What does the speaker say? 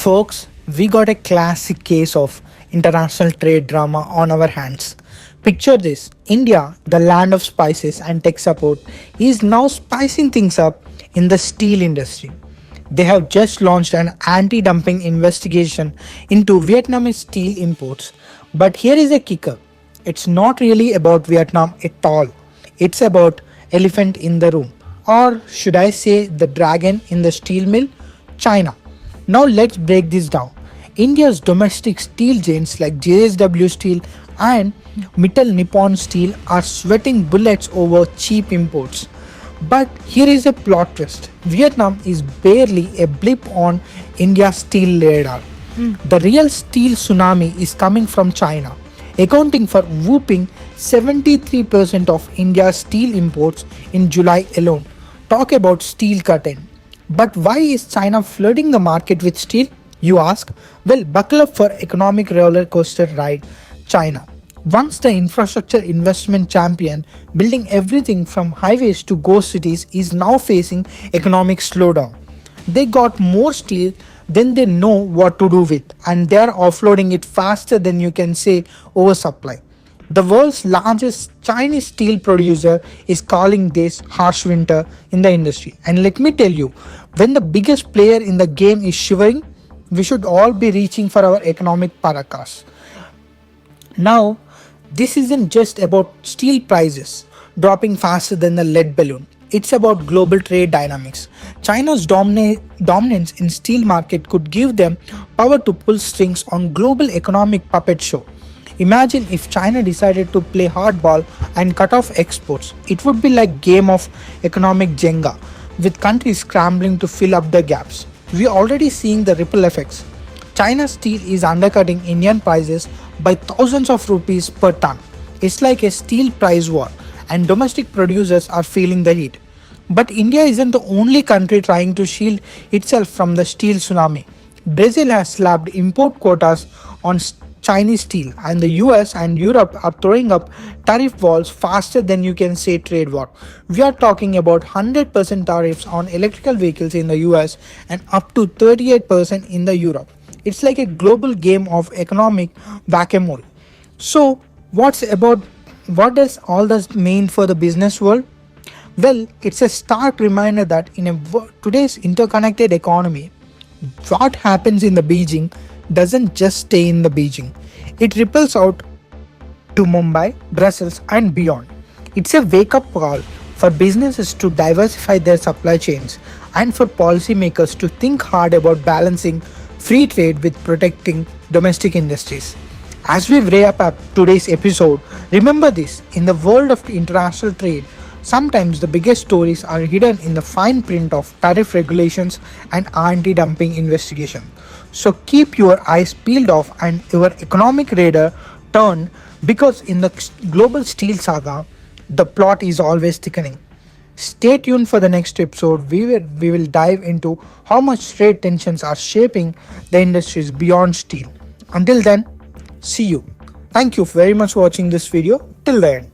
Folks, we got a classic case of international trade drama on our hands. Picture this: India, the land of spices and tech support, is now spicing things up in the steel industry. They have just launched an anti dumping investigation into Vietnamese steel imports. But here is a kicker: it's not really about Vietnam at all, it's about elephant in the room. Or should I say the dragon in the steel mill? China. Now let's break this down. India's domestic steel giants like JSW Steel and Mittal Nippon Steel are sweating bullets over cheap imports. But here is a plot twist: Vietnam is barely a blip on India's steel radar. The real steel tsunami is coming from China, accounting for whooping 73% of India's steel imports in July alone. Talk about steel curtain. But why is China flooding the market with steel, you ask? Well, buckle up for economic roller coaster ride. China, once the infrastructure investment champion, building everything from highways to ghost cities, is now facing economic slowdown. They got more steel than they know what to do with, and they are offloading it faster than you can say oversupply. The world's largest Chinese steel producer is calling this harsh winter in the industry. And let me tell you, when the biggest player in the game is shivering, we should all be reaching for our economic parakas. Now, this isn't just about steel prices dropping faster than the lead balloon. It's about global trade dynamics. China's dominance in steel market could give them power to pull strings on global economic puppet show. Imagine if China decided to play hardball and cut off exports. It would be like game of economic Jenga, with countries scrambling to fill up the gaps. We are already seeing the ripple effects. China's steel is undercutting Indian prices by thousands of rupees per ton. It's like a steel price war, and domestic producers are feeling the heat. But India isn't the only country trying to shield itself from the steel tsunami. Brazil has slapped import quotas on Chinese steel, and the US and Europe are throwing up tariff walls faster than you can say trade war. We are talking about 100% tariffs on electrical vehicles in the US and up to 38% in the Europe. It's like a global game of economic whack-a-mole. So, what does all this mean for the business world? Well, it's a stark reminder that in today's interconnected economy, what happens in the Beijing doesn't just stay in the Beijing. It ripples out to Mumbai, Brussels, and beyond. It's a wake-up call for businesses to diversify their supply chains and for policymakers to think hard about balancing free trade with protecting domestic industries. As we wrap up today's episode, remember this: in the world of international trade, sometimes the biggest stories are hidden in the fine print of tariff regulations and anti-dumping investigation. So keep your eyes peeled off and your economic radar turned, because in the global steel saga, the plot is always thickening. Stay tuned for the next episode. We will dive into how much trade tensions are shaping the industries beyond steel. Until then, see you. Thank you very much for watching this video till the end.